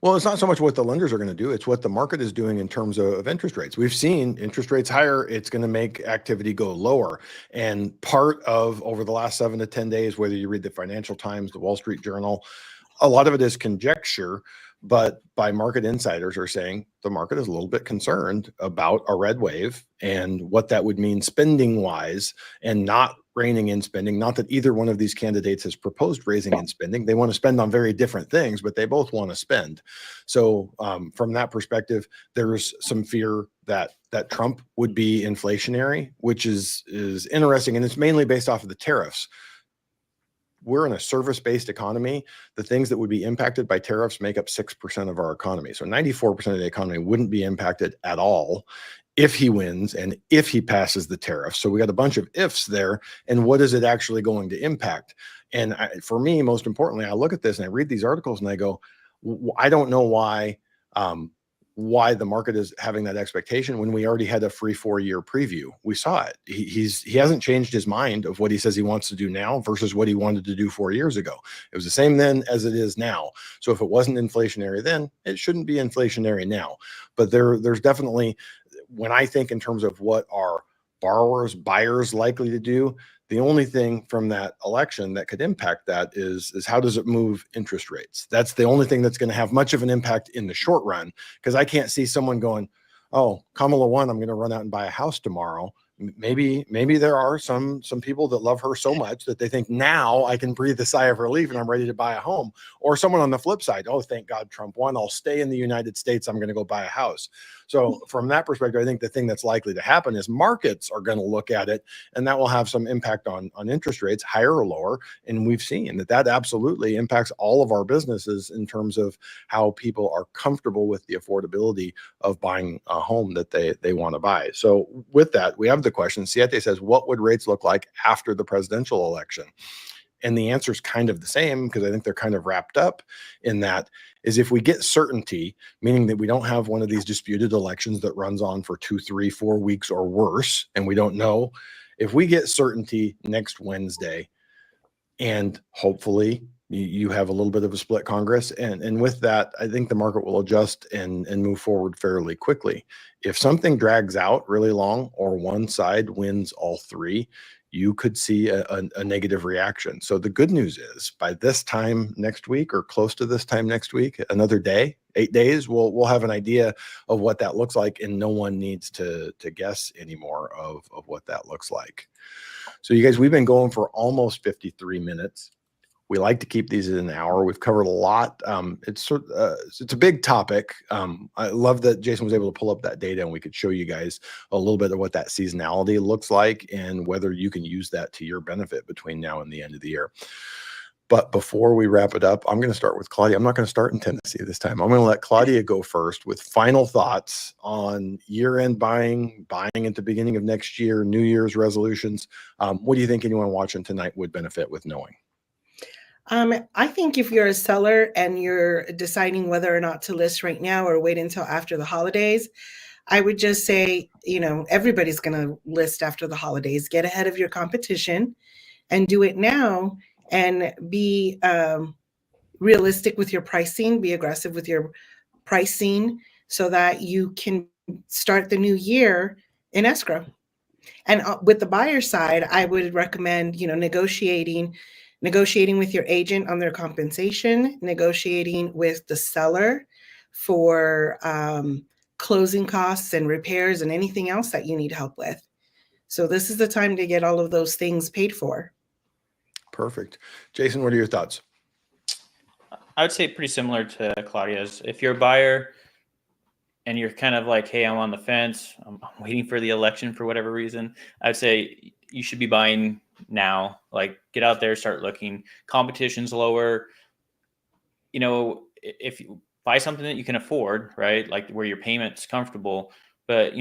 Well, it's not so much what the lenders are going to do, it's what the market is doing in terms of interest rates. We've seen interest rates higher, it's going to make activity go lower. And part of over the last 7 to 10 days, whether you read the Financial Times, the Wall Street Journal, a lot of it is conjecture, but by market insiders are saying the market is a little bit concerned about a red wave and what that would mean spending wise and not reining in spending. Not that either one of these candidates has proposed raising in spending. They want to spend on very different things, but they both want to spend. So from that perspective, there's some fear that Trump would be inflationary, which is interesting. And it's mainly based off of the tariffs. We're in a service-based economy. The things that would be impacted by tariffs make up 6% of our economy. So 94% of the economy wouldn't be impacted at all if he wins and if he passes the tariffs. So we got a bunch of ifs there. And what is it actually going to impact? And for me, most importantly, I look at this and I read these articles and I go, I don't know why the market is having that expectation when we already had a free 4-year preview. We saw it. He hasn't changed his mind of what he says he wants to do now versus what he wanted to do 4 years ago. It was the same then as it is now. So if it wasn't inflationary then, it shouldn't be inflationary now. But there's definitely, when I think in terms of what are buyers likely to do, the only thing from that election that could impact that is how does it move interest rates? That's the only thing that's going to have much of an impact in the short run, because I can't see someone going, oh, Kamala won, I'm going to run out and buy a house tomorrow. Maybe there are some people that love her so much that they think now I can breathe a sigh of relief and I'm ready to buy a home. Or someone on the flip side, oh, thank God Trump won, I'll stay in the United States, I'm going to go buy a house. So from that perspective, I think the thing that's likely to happen is markets are going to look at it, and that will have some impact on interest rates, higher or lower. And we've seen that absolutely impacts all of our businesses in terms of how people are comfortable with the affordability of buying a home that they want to buy. So with that, we have the question. Siete says, what would rates look like after the presidential election? And the answer is kind of the same, because I think they're kind of wrapped up in that, is if we get certainty, meaning that we don't have one of these disputed elections that runs on for 2, 3, 4 weeks or worse, and we don't know, if we get certainty next Wednesday, and hopefully you have a little bit of a split Congress, and with that, I think the market will adjust and move forward fairly quickly. If something drags out really long or one side wins all three, you could see a negative reaction. So the good news is by this time next week, or close to this time next week, another day, 8 days, we'll have an idea of what that looks like, and no one needs to guess anymore of what that looks like. So you guys, we've been going for almost 53 minutes. We like to keep these at an hour. We've covered a lot. It's a big topic. I love that Jason was able to pull up that data and we could show you guys a little bit of what that seasonality looks like and whether you can use that to your benefit between now and the end of the year. But before we wrap it up, I'm going to start with Claudia. I'm not going to start in Tennessee this time. I'm going to let Claudia go first with final thoughts on year-end buying at the beginning of next year, New Year's resolutions. What do you think anyone watching tonight would benefit with knowing? I think if you're a seller and you're deciding whether or not to list right now or wait until after the holidays, I would just say, everybody's going to list after the holidays. Get ahead of your competition and do it now, and be realistic with your pricing, be aggressive with your pricing so that you can start the new year in escrow. And with the buyer side, I would recommend, negotiating with your agent on their compensation, negotiating with the seller for closing costs and repairs and anything else that you need help with. So this is the time to get all of those things paid for. Perfect. Jason, what are your thoughts? I would say pretty similar to Claudia's. If you're a buyer and you're kind of like, hey, I'm on the fence, I'm waiting for the election for whatever reason, I'd say you should be buying now. Like, get out there, start looking. Competition's lower. If you buy something that you can afford, right? Like where your payment's comfortable, But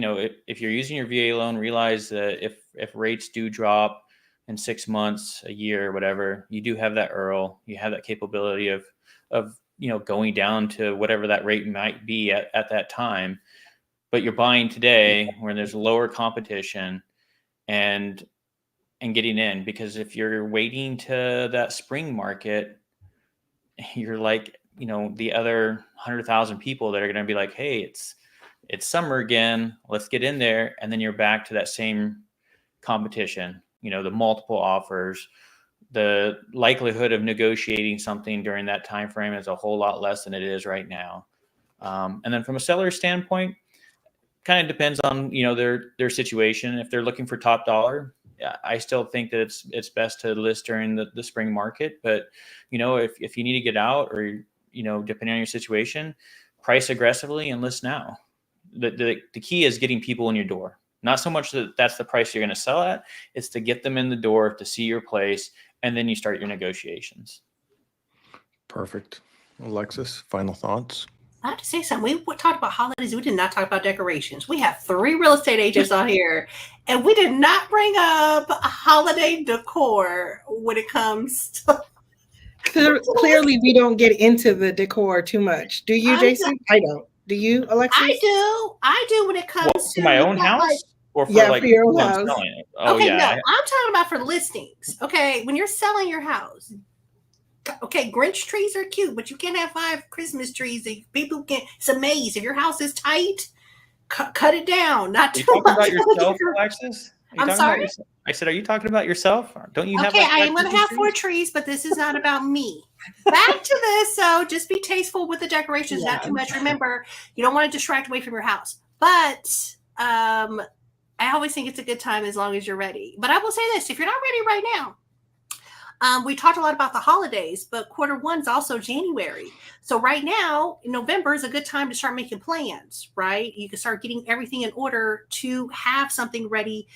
if you're using your VA loan, realize that if rates do drop in 6 months, a year, whatever, you do have that EARL. You have that capability of going down to whatever that rate might be at that time. But you're buying today when there's lower competition and getting in, because if you're waiting to that spring market, you're like, the other 100,000 people that are going to be like, hey, it's summer again, let's get in there. And then you're back to that same competition, the multiple offers, the likelihood of negotiating something during that time frame is a whole lot less than it is right now. And then from a seller's standpoint, kind of depends on their situation. If they're looking for top dollar, I still think that it's best to list during the spring market. But if you need to get out, or depending on your situation, price aggressively and list now. The key is getting people in your door. Not so much that that's the price you're going to sell at. It's to get them in the door, to see your place, and then you start your negotiations. Perfect. Alexis, final thoughts? I have to say something. We talked about holidays. We did not talk about decorations. We have 3 real estate agents on here, and we did not bring up holiday decor when it comes to. Clearly, we don't get into the decor too much. Do you, Jason? I don't. Do you, Alexis? I do when it comes to my own house, or for for your own house. Selling it? Oh, okay, yeah. no, I'm talking about for listings. Okay, when you're selling your house. Okay, Grinch trees are cute, but you can't have 5 Christmas trees. People can. It's a maze. If your house is tight, cut it down. Not too much. Are you talking about yourself, Alexis? I'm sorry. I said, are you talking about yourself? Don't you have? Okay, I am going to have 4 trees, but this is not about me. Back to this. So just be tasteful with the decorations, not too much. Remember, you don't want to distract away from your house. But I always think it's a good time as long as you're ready. But I will say this: if you're not ready right now. We talked a lot about the holidays, but Q1 is also January. So right now, November is a good time to start making plans, right? You can start getting everything in order to have something ready.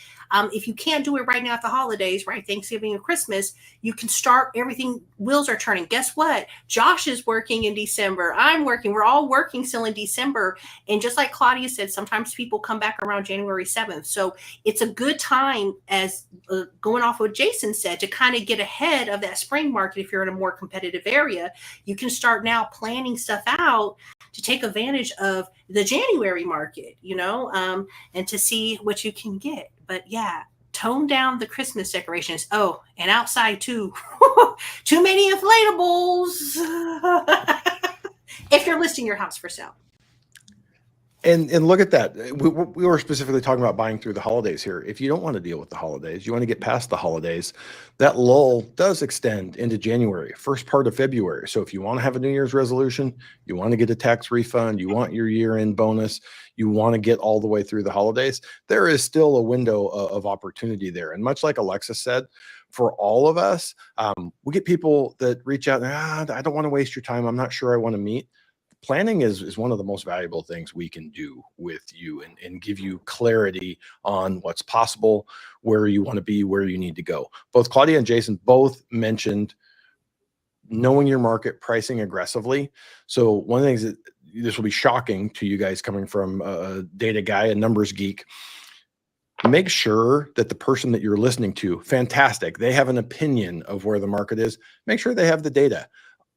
If you can't do it right now at the holidays, right? Thanksgiving and Christmas, you can start everything. Wheels are turning. Guess what? Josh is working in December. I'm working. We're all working still in December. And just like Claudia said, sometimes people come back around January 7th. So it's a good time, as going off what Jason said, to kind of get ahead of that spring market. If you're in a more competitive area, you can start now planning stuff out to take advantage of the January market, and to see what you can get. But yeah, tone down the Christmas decorations. Oh, and outside too. Too many inflatables. If you're listing your house for sale. And look at that. We were specifically talking about buying through the holidays here. If you don't want to deal with the holidays, you want to get past the holidays, that lull does extend into January, first part of February. So if you want to have a New Year's resolution, you want to get a tax refund, you want your year-end bonus, you want to get all the way through the holidays, there is still a window of opportunity there. And much like Alexis said, for all of us, we get people that reach out and I don't want to waste your time. I'm not sure I want to meet. Planning is one of the most valuable things we can do with you and give you clarity on what's possible, where you want to be, where you need to go. Both Claudia and Jason both mentioned knowing your market, pricing aggressively. So one of the things that this will be shocking to you guys coming from a data guy, a numbers geek, make sure that the person that you're listening to, fantastic, they have an opinion of where the market is. Make sure they have the data.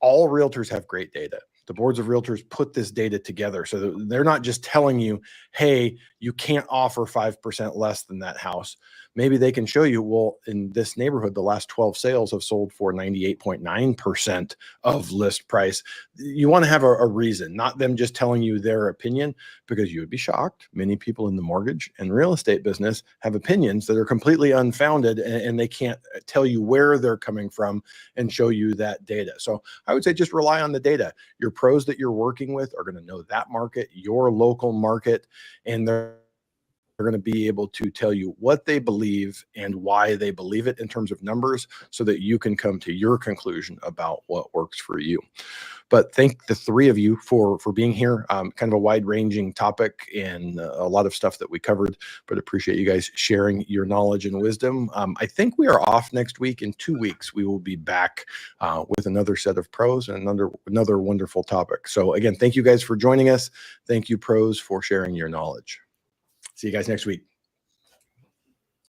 All realtors have great data. The boards of realtors put this data together so that they're not just telling you, hey, you can't offer 5% less than that house. Maybe they can show you, well, in this neighborhood, the last 12 sales have sold for 98.9% of list price. You want to have a reason, not them just telling you their opinion, because you would be shocked. Many people in the mortgage and real estate business have opinions that are completely unfounded, and they can't tell you where they're coming from and show you that data. So I would say just rely on the data. Your pros that you're working with are going to know that market, your local market, and they're going to be able to tell you what they believe and why they believe it in terms of numbers so that you can come to your conclusion about what works for you. But thank the 3 of you for being here. Kind of a wide-ranging topic and a lot of stuff that we covered, but appreciate you guys sharing your knowledge and wisdom. I think we are off next week. In 2 weeks, we will be back with another set of pros and another wonderful topic. So again, thank you guys for joining us. Thank you, pros, for sharing your knowledge. See you guys next week.